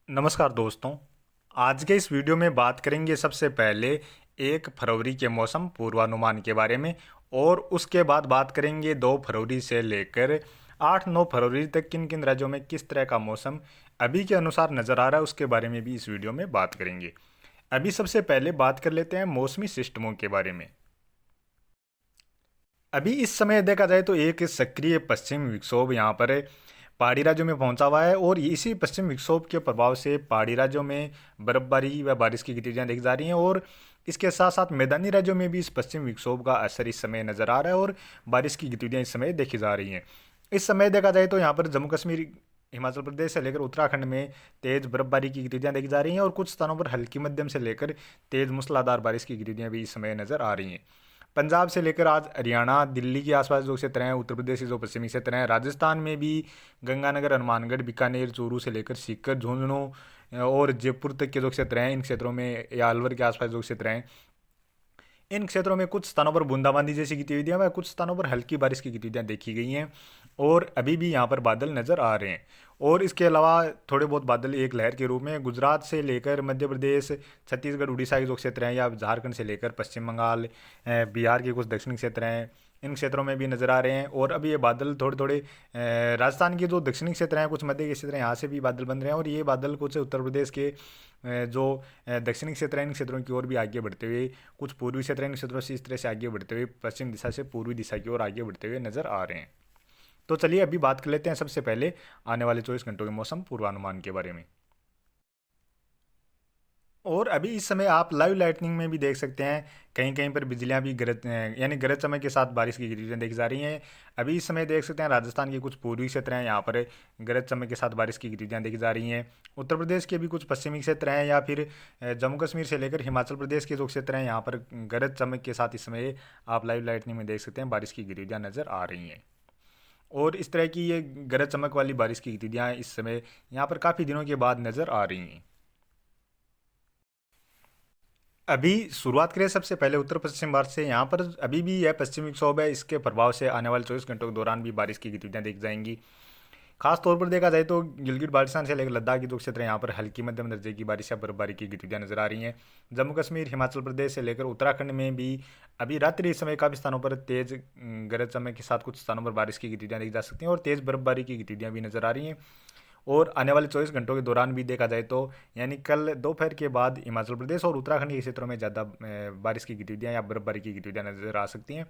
नमस्कार दोस्तों। आज के इस वीडियो में बात करेंगे सबसे पहले 1 फरवरी के मौसम पूर्वानुमान के बारे में और उसके बाद बात करेंगे 2 फरवरी से लेकर 8-9 फरवरी तक किन किन राज्यों में किस तरह का मौसम अभी के अनुसार नज़र आ रहा है उसके बारे में भी इस वीडियो में बात करेंगे। अभी सबसे पहले बात कर लेते हैं मौसमी सिस्टमों के बारे में। अभी इस समय देखा जाए तो एक सक्रिय पश्चिम विक्षोभ यहाँ पर पहाड़ी राज्यों में पहुंचा हुआ है और इसी पश्चिम विक्षोभ के प्रभाव से पहाड़ी राज्यों में बर्फबारी व बारिश की गतिविधियां देखी जा रही हैं और इसके साथ साथ मैदानी राज्यों में भी इस पश्चिम विक्षोभ का असर इस समय नज़र आ रहा है और बारिश की गतिविधियां इस समय देखी जा रही हैं। इस समय देखा जाए तो यहाँ पर जम्मू कश्मीर, हिमाचल प्रदेश से लेकर उत्तराखंड में तेज बर्फबारी की गतिविधियां देखी जा रही हैं और कुछ स्थानों पर हल्की मध्यम से लेकर तेज मूसलाधार बारिश की गतिविधियां भी इस समय नज़र आ रही हैं। पंजाब से लेकर आज हरियाणा, दिल्ली के आसपास जो क्षेत्र हैं, उत्तर प्रदेश के जो पश्चिमी क्षेत्र हैं, राजस्थान में भी गंगानगर, हनुमानगढ़, बीकानेर, चूरू से लेकर सीकर, झुंझुनू और जयपुर तक के जो क्षेत्र हैं, इन क्षेत्रों में या अलवर के आसपास जो क्षेत्र हैं, इन क्षेत्रों में कुछ स्थानों पर बूंदाबांदी जैसी गतिविधियां व कुछ स्थानों पर हल्की बारिश की गतिविधियां देखी गई हैं और अभी भी यहाँ पर बादल नज़र आ रहे हैं। और इसके अलावा थोड़े बहुत बादल एक लहर के रूप में गुजरात से लेकर मध्य प्रदेश, छत्तीसगढ़, उड़ीसा के जो क्षेत्र हैं या झारखंड से लेकर पश्चिम बंगाल, बिहार के कुछ दक्षिणी क्षेत्र हैं, इन क्षेत्रों में भी नज़र आ रहे हैं। और अभी ये बादल थोड़े थोड़े राजस्थान के जो दक्षिणी क्षेत्र हैं, कुछ मध्य के क्षेत्र हैं, यहाँ से भी बादल बन रहे हैं और ये बादल कुछ उत्तर प्रदेश के जो दक्षिणी क्षेत्र हैं, इन क्षेत्रों की ओर भी आगे बढ़ते हुए, कुछ पूर्वी क्षेत्र हैं, इन क्षेत्रों से इस तरह से आगे बढ़ते हुए पश्चिम दिशा से पूर्वी दिशा की ओर आगे बढ़ते हुए नज़र आ रहे हैं। तो चलिए अभी बात कर लेते हैं सबसे पहले आने वाले 24 घंटों के मौसम पूर्वानुमान के बारे में। और अभी इस समय आप लाइव लाइटनिंग में भी देख सकते हैं, कहीं कहीं पर बिजलियां भी गरज यानी गरज चमक के साथ बारिश की गतिविधियां देखी जा रही हैं। अभी इस समय देख सकते हैं राजस्थान के कुछ पूर्वी क्षेत्र हैं, यहाँ पर गरज चमक के साथ बारिश की गतिविधियां देखी जा रही हैं। उत्तर प्रदेश के भी कुछ पश्चिमी क्षेत्र हैं या फिर जम्मू कश्मीर से लेकर हिमाचल प्रदेश के जो क्षेत्र हैं, यहाँ पर गरज चमक के साथ इस समय आप लाइव लाइटनिंग में देख सकते हैं बारिश की गतिविधियां नज़र आ रही हैं। और इस तरह की ये गरज चमक वाली बारिश की गतिविधियां इस समय यहाँ पर काफ़ी दिनों के बाद नज़र आ रही हैं। अभी शुरुआत करें सबसे पहले उत्तर पश्चिम भारत से। यहाँ पर अभी भी यह पश्चिमी विक्षोभ है, इसके प्रभाव से आने वाले 24 घंटों के दौरान भी बारिश की गतिविधियां देखी जाएंगी। खास तौर पर देखा जाए तो गिलगित बाल्टिस्तान से लेकर लद्दाख के जो क्षेत्र हैं, यहाँ पर हल्की मध्यम दर्जे की बारिश या बर्फबारी की गतिविधियां नजर आ रही हैं। जम्मू कश्मीर, हिमाचल प्रदेश से लेकर उत्तराखंड में भी अभी रात्रि इस समय काफ़ी स्थानों पर तेज गरज चमक के साथ कुछ स्थानों पर बारिश की गतिविधियां देखी जा सकती हैं और तेज बर्फबारी की गतिविधियां भी नजर आ रही हैं। और आने वाले 24 घंटों के दौरान भी देखा जाए तो यानी कल दोपहर के बाद हिमाचल प्रदेश और उत्तराखंड के क्षेत्रों में ज़्यादा बारिश की गतिविधियां या बर्फबारी की गतिविधियां नजर आ सकती हैं।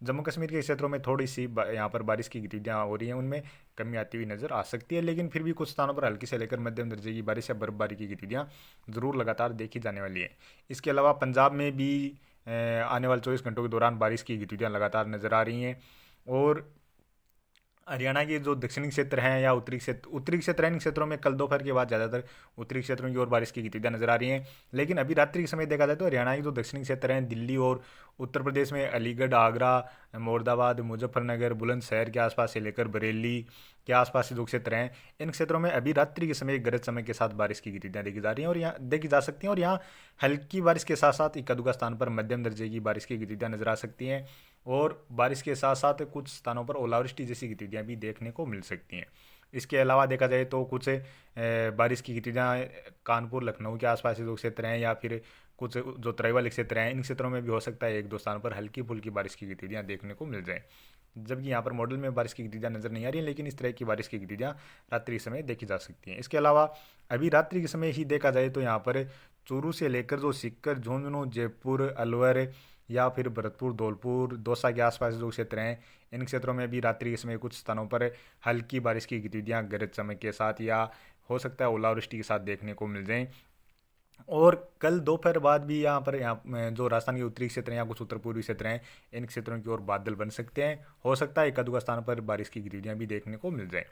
जम्मू कश्मीर के क्षेत्रों में थोड़ी सी यहाँ पर बारिश की गतिविधियां हो रही हैं, उनमें कमी आती हुई नजर आ सकती है, लेकिन फिर भी कुछ स्थानों पर हल्की से लेकर मध्यम दर्जे की बारिश या बर्फबारी की गतिविधियां जरूर लगातार देखी जाने वाली है। इसके अलावा पंजाब में भी आने वाले 24 घंटों के दौरान बारिश की गतिविधियां लगातार नजर आ रही हैं। और हरियाणा के जो दक्षिणी क्षेत्र हैं या उत्तरी क्षेत्र हैं, इन क्षेत्रों में कल दोपहर के बाद ज़्यादातर उत्तरी क्षेत्रों की ओर बारिश की गतिविधियां नजर आ रही हैं। लेकिन अभी रात्रि के समय देखा जाए तो हरियाणा के जो दक्षिणी क्षेत्र हैं, दिल्ली और उत्तर प्रदेश में अलीगढ़, आगरा, मोरदाबाद, मुजफ्फरनगर, बुलंदशहर के आसपास से लेकर बरेली के आसपास के जो क्षेत्र हैं, इन क्षेत्रों में अभी रात्रि के समय गरज चमक के साथ बारिश की गतिविधियां देखी जा रही हैं और यहाँ देखी जा सकती हैं। और यहाँ हल्की बारिश के साथ साथ इक्का दुक्का स्थान पर मध्यम दर्जे की बारिश की गतिविधियां नजर आ सकती हैं और बारिश के साथ साथ कुछ स्थानों पर ओलावृष्टि जैसी गतिविधियां भी देखने को मिल सकती हैं। इसके अलावा देखा जाए तो कुछ बारिश की गतिविधियां कानपुर, लखनऊ के आसपास के जो क्षेत्र हैं या फिर कुछ जो तराई वाले क्षेत्र हैं, इन क्षेत्रों में भी हो सकता है एक दो स्थानों पर हल्की फुल्की बारिश की गतिविधियां देखने को मिल जाएं। जबकि यहाँ पर मॉडल में बारिश की गतिविधियां नजर नहीं आ रही हैं, लेकिन इस तरह की बारिश की गतिविधियां रात्रि के समय देखी जा सकती हैं। इसके अलावा अभी रात्रि के समय ही देखा जाए तो यहाँ पर चूरू से लेकर जो सीकर, झुंझुनू, जयपुर, अलवर या फिर भरतपुर, धौलपुर, दौसा के आसपास जो क्षेत्र हैं, इन क्षेत्रों में भी रात्रि के समय कुछ स्थानों पर हल्की बारिश की गतिविधियां गरज चमक के साथ या हो सकता है ओलावृष्टि के साथ देखने को मिल जाएं। और कल दोपहर बाद भी यहाँ जो राजस्थान के उत्तरी क्षेत्र हैं या कुछ उत्तर पूर्वी क्षेत्र हैं, इन क्षेत्रों की ओर बादल बन सकते हैं। हो सकता है एक आध स्थान पर बारिश की गतिविधियां भी देखने को मिल जाए।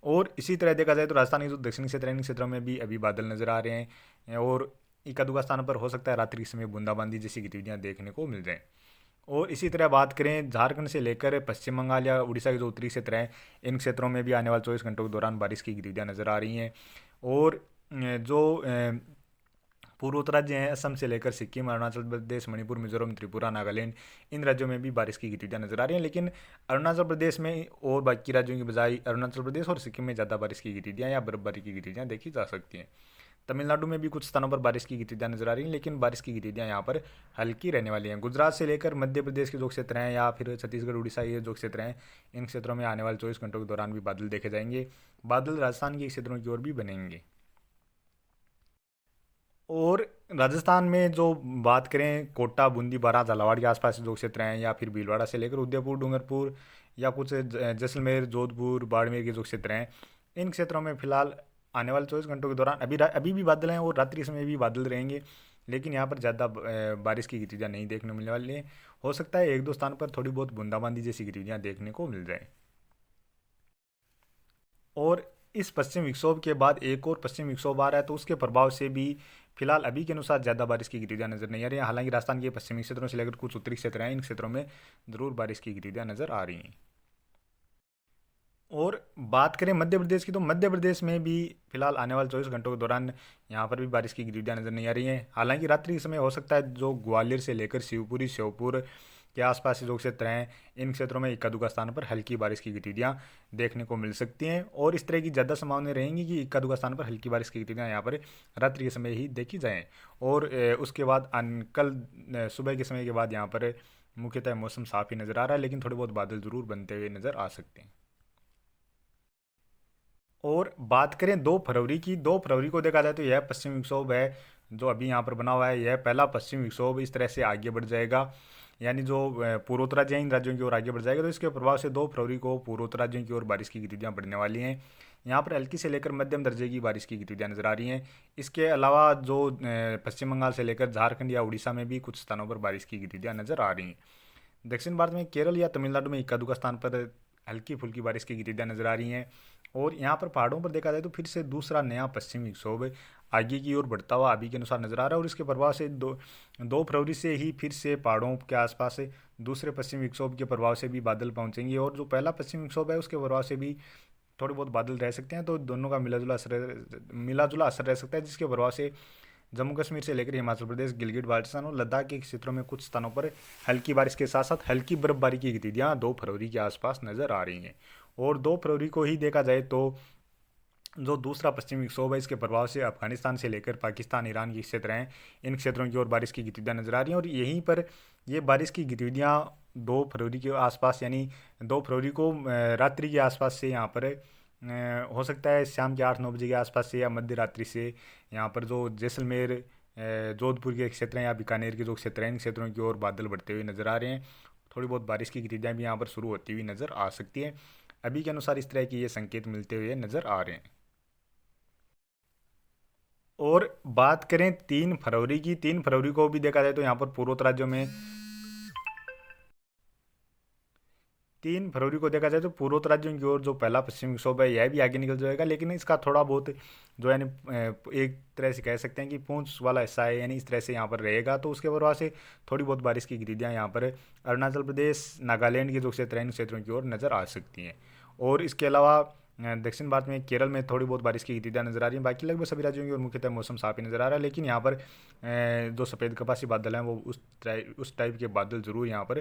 और इसी तरह देखा जाए तो राजस्थान के जो दक्षिणी क्षेत्र हैं, इन क्षेत्रों में भी अभी बादल नजर आ रहे हैं और एक आध स्थान पर हो सकता है रात्रि के समय बूंदाबांदी जैसी गतिविधियां देखने को मिल जाएं। और इसी तरह बात करें झारखंड से लेकर पश्चिम बंगाल या उड़ीसा के जो उत्तरी क्षेत्र हैं, इन क्षेत्रों में भी आने वाले 24 घंटों के दौरान बारिश की गतिविधियां नजर आ रही हैं। और जो पूर्वोत्तर राज्य हैं असम से लेकर सिक्किम, अरुणाचल प्रदेश, मणिपुर, मिजोरम, त्रिपुरा, नागालैंड, इन राज्यों में भी बारिश की गतिविधियां नजर आ रही हैं। लेकिन अरुणाचल प्रदेश में और बाकी राज्यों की बजाय अरुणाचल प्रदेश और सिक्किम में ज़्यादा बारिश की गतिविधियां या बर्फबारी की गतिविधियां देखी जा सकती हैं। तमिलनाडु में भी कुछ स्थानों पर बारिश की गतिविधियां नजर आ रही हैं, लेकिन बारिश की गतिविधियां यहाँ पर हल्की रहने वाली हैं। गुजरात से लेकर मध्य प्रदेश के जो क्षेत्र हैं या फिर छत्तीसगढ़, उड़ीसा, ये जो क्षेत्र हैं, इन क्षेत्रों में आने वाले 24 घंटों के दौरान भी बादल देखे जाएंगे। बादल राजस्थान के क्षेत्रों की ओर भी बनेंगे। और राजस्थान में जो बात करें, कोटा, बूंदी, बारां, झालावाड़ के आसपास जो क्षेत्र हैं या फिर भीलवाड़ा से लेकर उदयपुर, डूंगरपुर या कुछ जैसलमेर, जोधपुर, बाड़मेर के जो क्षेत्र हैं, इन क्षेत्रों में फिलहाल आने वाले 24 घंटों के दौरान अभी भी बादल हैं और रात्रि समय भी बादल रहेंगे। लेकिन यहाँ पर ज़्यादा बारिश की गतिविधियाँ नहीं देखने को मिलने वाली हैं। हो सकता है एक दो स्थान पर थोड़ी बहुत बूंदाबांदी जैसी गतिविधियाँ देखने को मिल जाए। और इस पश्चिम विक्षोभ के बाद एक और पश्चिम विक्षोभ आ रहा है, तो उसके प्रभाव से भी फिलहाल अभी के अनुसार ज़्यादा बारिश की गतिविधियां नजर नहीं आ रही हैं। हालांकि राजस्थान के पश्चिमी क्षेत्रों से लेकर कुछ उत्तरी क्षेत्र हैं, इन क्षेत्रों में जरूर बारिश की गतिविधियां नजर आ रही हैं। और बात करें मध्य प्रदेश की, तो मध्य प्रदेश में भी फिलहाल आने वाले 24 घंटों के दौरान यहाँ पर भी बारिश की गतिविधियां नजर नहीं आ रही हैं। हालांकि रात्रि के समय हो सकता है जो ग्वालियर से लेकर शिवपुरी, श्योपुर के आसपास जो क्षेत्र हैं, इन क्षेत्रों में इक्का दुक्का स्थान पर हल्की बारिश की गतिविधियां देखने को मिल सकती हैं। और इस तरह की ज़्यादा संभावनाएं रहेंगी कि इक्का दुक्का स्थान पर हल्की बारिश की गतिविधियां यहाँ पर रात्रि के समय ही देखी जाएँ। और उसके बाद कल सुबह के समय के बाद यहाँ पर मुख्यतः मौसम साफ ही नज़र आ रहा है, लेकिन थोड़े बहुत बादल जरूर बनते हुए नज़र आ सकते हैं। और बात करें 2 फरवरी की, 2 फरवरी को देखा जाए तो यह पश्चिम विक्षोभ है जो अभी यहाँ पर बना हुआ है, यह पहला पश्चिम विक्षोभ इस तरह से आगे बढ़ जाएगा। यानी जो पूर्वोत्तर राज्य हैं, इन राज्यों की ओर आगे बढ़ जाएगा। तो इसके प्रभाव से 2 फरवरी को पूर्वोत्तर राज्यों की ओर बारिश की गतिविधियां बढ़ने वाली हैं। यहाँ पर हल्की से लेकर मध्यम दर्जे की बारिश की गतिविधियां नजर आ रही हैं। इसके अलावा जो पश्चिम बंगाल से लेकर झारखंड या उड़ीसा में भी कुछ स्थानों पर बारिश की गतिविधियां नजर आ रही हैं। दक्षिण भारत में केरल या तमिलनाडु में इक्का दुक्का स्थान पर हल्की फुल्की बारिश की गतिविधियां नजर आ रही हैं। और यहाँ पर पहाड़ों पर देखा जाए तो फिर से दूसरा नया पश्चिमी विक्षोभ आगे की ओर बढ़ता हुआ अभी के अनुसार नजर आ रहा है। और इसके प्रभाव से 2 फरवरी से ही फिर से पहाड़ों के आसपास से दूसरे पश्चिमी विक्षोभ के प्रभाव से भी बादल पहुंचेंगे। और जो पहला पश्चिमी विक्षोभ है उसके प्रभाव से भी थोड़े बहुत बादल रह सकते हैं। तो दोनों का मिला जुला असर रह सकता है, जिसके प्रभाव से जम्मू कश्मीर से लेकर हिमाचल प्रदेश, गिलगित बाल्टिस्तान और लद्दाख के क्षेत्रों में कुछ स्थानों पर हल्की बारिश के साथ साथ हल्की बर्फबारी की गतिविधियां 2 फरवरी के आसपास नजर आ रही हैं। और 2 फरवरी को ही देखा जाए तो जो दूसरा पश्चिमी विक्षोभ है, इसके प्रभाव से अफगानिस्तान से लेकर पाकिस्तान, ईरान के क्षेत्र हैं, इन क्षेत्रों की ओर बारिश की गतिविधियां नजर आ रही हैं। और यहीं पर ये बारिश की गतिविधियां 2 फरवरी के आसपास, यानी 2 फरवरी को रात्रि के आसपास से यहाँ पर हो सकता है शाम के 8-9 बजे के आसपास से या मध्य रात्रि से यहाँ पर जो जैसलमेर, जोधपुर के क्षेत्र हैं या बीकानेर के जो क्षेत्र हैं, इन क्षेत्रों की ओर बादल बढ़ते हुए नजर आ रहे हैं। थोड़ी बहुत बारिश की गतिविधियां भी यहाँ पर शुरू होती हुई नजर आ सकती है। अभी के अनुसार इस तरह के ये संकेत मिलते हुए नजर आ रहे हैं। और बात करें 3 फरवरी की, 3 फरवरी को भी देखा जाए तो यहाँ पर पूर्वोत्तर राज्यों में 3 फरवरी को देखा जाए तो पूर्वोत्तर राज्यों की ओर जो पहला पश्चिमी विक्षोभ है यह भी आगे निकल जाएगा। लेकिन इसका थोड़ा बहुत जो यानी एक तरह से कह सकते हैं कि पूंछ वाला हिस्सा है, यानी इस तरह से यहाँ पर रहेगा। तो उसके प्रभाव से थोड़ी बहुत बारिश की गतिविधियाँ यहाँ पर अरुणाचल प्रदेश, नागालैंड के जो क्षेत्र हैं, इन क्षेत्रों की ओर नज़र आ सकती हैं। और इसके अलावा दक्षिण भारत में केरल में थोड़ी बहुत बारिश की गतिविधियाँ नजर आ रही हैं। बाकी लगभग सभी राज्यों की ओर मुख्यतः मौसम साफ ही नजर आ रहा है। लेकिन यहाँ पर जो सफ़ेद कपासी बादल हैं वो उस टाइप के बादल जरूर यहाँ पर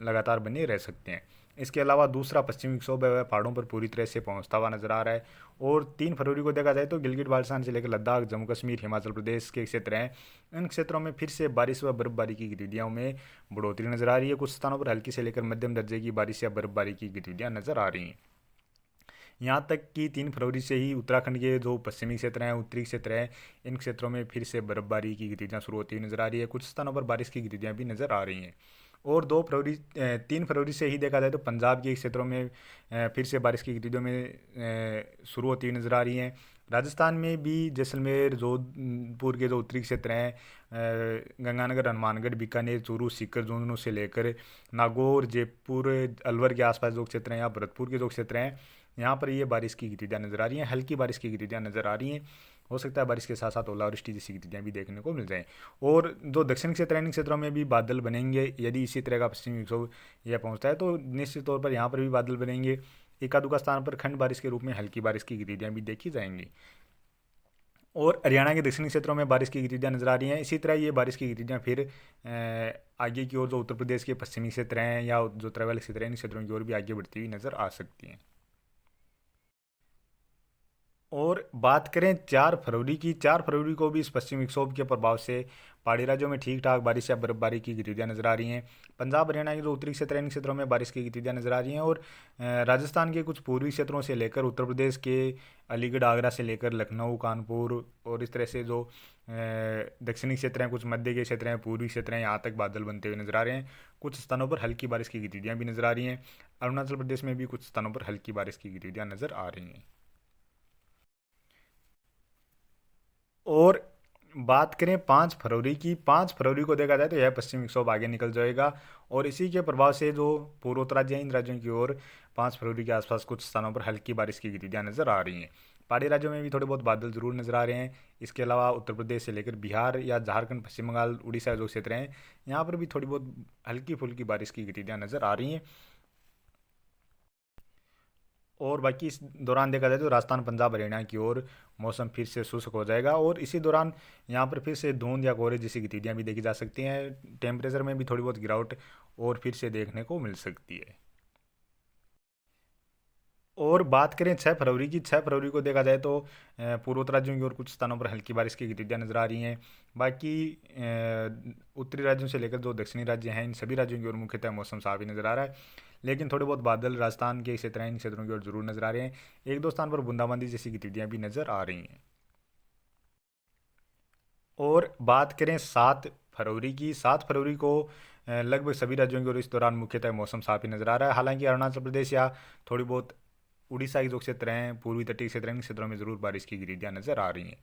लगातार बने रह सकते हैं। इसके अलावा दूसरा पश्चिमी विक्षोभ है वह पहाड़ों पर पूरी तरह से पहुंचता हुआ नजर आ रहा है। और 3 फरवरी को देखा जाए तो गिलगित बाल्टिस्तान से लेकर लद्दाख, जम्मू कश्मीर, हिमाचल प्रदेश के क्षेत्र हैं, इन क्षेत्रों में फिर से बारिश व बर्फबारी की गतिविधियों में बढ़ोतरी नजर आ रही है। कुछ स्थानों पर हल्की से लेकर मध्यम दर्जे की बारिश या बर्फबारी की गतिविधियां नजर आ रही हैं। यहाँ तक कि 3 फरवरी से ही उत्तराखंड के जो पश्चिमी क्षेत्र हैं, उत्तरी क्षेत्र हैं, इन क्षेत्रों में फिर से बर्फबारी की गतिविधियां शुरू होती हुई नजर आ रही है। कुछ स्थानों पर बारिश की गतिविधियां भी नजर आ रही हैं। और 3 फरवरी से ही देखा जाए तो पंजाब के क्षेत्रों में फिर से बारिश की गतिविधियों में शुरू होती हुई नजर आ रही हैं। राजस्थान में भी जैसलमेर, जोधपुर के जो उत्तरी क्षेत्र हैं, गंगानगर, हनुमानगढ़, बीकानेर, चूरू, सीकर, झुंझुनू से लेकर नागौर, जयपुर, अलवर के आसपास जो क्षेत्र हैं या भरतपुर के जो क्षेत्र हैं, यहाँ पर ये बारिश की गतिविधियाँ नजर आ रही हैं, हल्की बारिश की गतिविधियाँ नजर आ रही हैं। हो सकता है बारिश के साथ साथ ओलावृष्टि जैसी गतिविधियाँ भी देखने को मिल जाएं। और जो दक्षिण क्षेत्र है, इन क्षेत्रों में भी बादल बनेंगे। यदि इसी तरह का पश्चिमी विक्षोभ यह पहुंचता है तो निश्चित तौर पर यहाँ पर भी बादल बनेंगे। एका दुका स्थान पर खंड बारिश के रूप में हल्की बारिश की गतिविधियाँ भी देखी जाएंगी। और हरियाणा के दक्षिणी क्षेत्रों में बारिश की गतिविधियाँ नजर आ रही हैं। इसी तरह ये बारिश की गतिविधियाँ फिर आगे की ओर जो उत्तर प्रदेश के पश्चिमी क्षेत्र हैं या जो तराई क्षेत्र हैं इन क्षेत्रों की ओर भी आगे बढ़ती हुई नजर आ सकती हैं। और बात करें 4 फरवरी की, 4 फरवरी को भी इस पश्चिमी विक्षोभ के प्रभाव से पहाड़ी राज्यों में ठीक ठाक बारिश या बर्फबारी की गतिविधियां नजर आ रही हैं। पंजाब हरियाणा के जो उत्तरी क्षेत्र हैं इन क्षेत्रों में बारिश की गतिविधियां नजर आ रही हैं। और राजस्थान के कुछ पूर्वी क्षेत्रों से लेकर उत्तर प्रदेश के अलीगढ़ आगरा से लेकर लखनऊ कानपुर और इस तरह से जो दक्षिणी क्षेत्र हैं, कुछ मध्य के क्षेत्र हैं, पूर्वी क्षेत्र हैं, यहाँ तक बादल बनते हुए नजर आ रहे हैं। कुछ स्थानों पर हल्की बारिश की गतिविधियां भी नजर आ रही हैं। अरुणाचल प्रदेश में भी कुछ स्थानों पर हल्की बारिश की गतिविधियां नजर आ रही हैं। और बात करें 5 फरवरी की, 5 फरवरी को देखा जाए तो यह पश्चिमी विक्षोभ आगे निकल जाएगा और इसी के प्रभाव से जो पूर्वोत्तर राज्य हैं इन राज्यों की ओर 5 फरवरी के आसपास कुछ स्थानों पर हल्की बारिश की गतिविधियां नजर आ रही हैं। पहाड़ी राज्यों में भी थोड़े बहुत बादल जरूर नजर आ रहे हैं। इसके अलावा उत्तर प्रदेश से लेकर बिहार या झारखंड, पश्चिम बंगाल, उड़ीसा जो क्षेत्र हैं यहाँ पर भी थोड़ी बहुत हल्की फुल्की बारिश की गतिविधियां नजर आ रही हैं। और बाकी इस दौरान देखा जाए तो राजस्थान, पंजाब, हरियाणा की ओर मौसम फिर से शुष्क हो जाएगा और इसी दौरान यहाँ पर फिर से धुंध या कोहरे जैसी गतिविधियाँ भी देखी जा सकती हैं। टेम्परेचर में भी थोड़ी बहुत गिरावट और फिर से देखने को मिल सकती है। और बात करें 6 फरवरी की, 6 फरवरी को देखा जाए तो पूर्वोत्तर राज्यों की ओर कुछ स्थानों पर हल्की बारिश की गतिविधियां नजर आ रही हैं। बाकी उत्तरी राज्यों से लेकर जो दक्षिणी राज्य हैं इन सभी राज्यों की ओर मुख्यतः मौसम साफ ही नजर आ रहा है। लेकिन थोड़े बहुत बादल राजस्थान के क्षेत्र हैं इन क्षेत्रों की ओर जरूर नजर आ रहे हैं। एक दो स्थान पर बूंदाबांदी जैसी गतिविधियां भी नजर आ रही हैं। और बात करें 7 फरवरी की, 7 फरवरी को लगभग सभी राज्यों की ओर इस दौरान मुख्यतः मौसम साफ ही नजर आ रहा है। हालांकि अरुणाचल प्रदेश या थोड़ी बहुत उड़ीसा के जो क्षेत्र हैं, पूर्वी तटीय क्षेत्र हैं, इन क्षेत्रों में जरूर बारिश की गतिविधियां नजर आ रही हैं।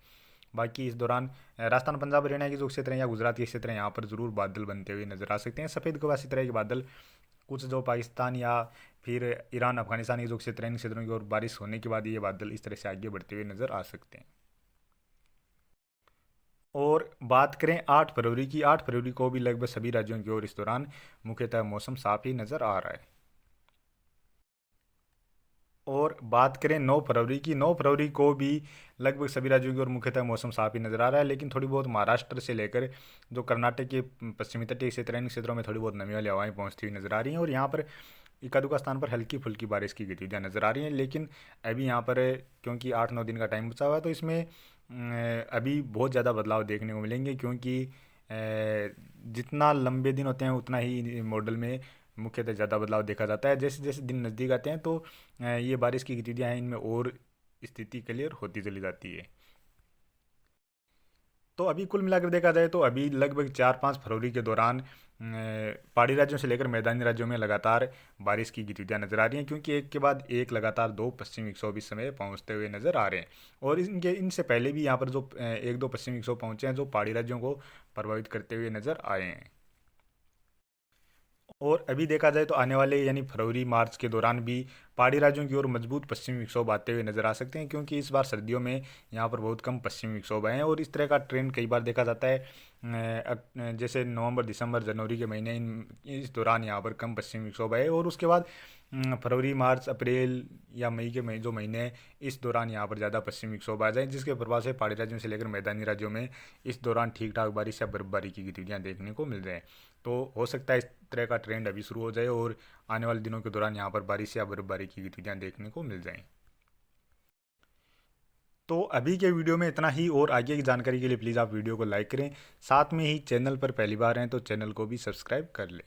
बाकी इस दौरान राजस्थान, पंजाब, हरियाणा के जो क्षेत्र हैं या गुजरात के क्षेत्र हैं यहाँ पर जरूर बादल बनते हुए नजर आ सकते हैं। सफ़ेद कपासी तरह के बादल कुछ जो पाकिस्तान या फिर ईरान, अफगानिस्तान के जो क्षेत्र हैं इन क्षेत्रों की ओर बारिश होने के बाद ये बादल इस तरह से आगे बढ़ते हुए नजर आ सकते हैं। और बात करें 8 फरवरी की, 8 फरवरी को भी लगभग सभी राज्यों की ओर इस दौरान मुख्यतः मौसम साफ ही नजर आ रहा है। और बात करें 9 फरवरी की, 9 फरवरी को भी लगभग सभी राज्यों की ओर मुख्यतः मौसम साफ ही नजर आ रहा है। लेकिन थोड़ी बहुत महाराष्ट्र से लेकर जो कर्नाटक के पश्चिमी तटीय क्षेत्र हैं इन क्षेत्रों में थोड़ी बहुत नमी वाली हवाएं पहुंचती हुई नजर आ रही हैं और यहाँ पर इक्का दुक्का स्थान पर हल्की फुल्की बारिश की गतिविधियां नजर आ रही हैं। लेकिन अभी यहाँ पर क्योंकि 8-9 दिन का टाइम बचा हुआ है तो इसमें अभी बहुत ज़्यादा बदलाव देखने को मिलेंगे क्योंकि जितना लंबे दिन होते हैं उतना ही मॉडल में मुख्यतः ज़्यादा बदलाव देखा जाता है। जैसे जैसे दिन नज़दीक आते हैं तो ये बारिश की गतिविधियाँ हैं इनमें और स्थिति क्लियर होती चली जाती है। तो अभी कुल मिलाकर देखा जाए तो अभी लगभग 4-5 फरवरी के दौरान पहाड़ी राज्यों से लेकर मैदानी राज्यों में लगातार बारिश की गतिविधियां नजर आ रही हैं क्योंकि एक के बाद एक लगातार दो पश्चिमी विक्षोभ इस समय पहुंचते हुए नजर आ रहे हैं। और इनसे पहले भी यहाँ पर जो एक दो पश्चिमी विक्षोभ पहुंचे हैं जो पहाड़ी राज्यों को प्रभावित करते हुए नजर आए हैं। और अभी देखा जाए तो आने वाले यानी फरवरी मार्च के दौरान भी पहाड़ी राज्यों की ओर मजबूत पश्चिमी विक्षोभ आते हुए नजर आ सकते हैं क्योंकि इस बार सर्दियों में यहाँ पर बहुत कम पश्चिमी विक्षोभ आए हैं और इस तरह का ट्रेंड कई बार देखा जाता है। जैसे नवंबर, दिसंबर, जनवरी के महीने इस दौरान यहाँ पर कम पश्चिमी विक्षोभ आए और उसके बाद फरवरी, मार्च, अप्रैल या मई के जो महीने हैं इस दौरान यहाँ पर ज़्यादा पश्चिमी विक्षोभ आ जाए जिसके प्रभाव से पहाड़ी राज्यों से लेकर मैदानी राज्यों में इस दौरान ठीक ठाक बारिश या बर्फबारी की गतिविधियाँ देखने को मिल जाए। तो हो सकता है इस तरह का ट्रेंड अभी शुरू हो जाए और आने वाले दिनों के दौरान यहाँ पर बारिश या बर्फबारी की गतिविधियाँ देखने को मिल जाएं। तो अभी के वीडियो में इतना ही और आगे की जानकारी के लिए प्लीज़ आप वीडियो को लाइक करें। साथ में ही चैनल पर पहली बार हैं तो चैनल को भी सब्सक्राइब कर लें।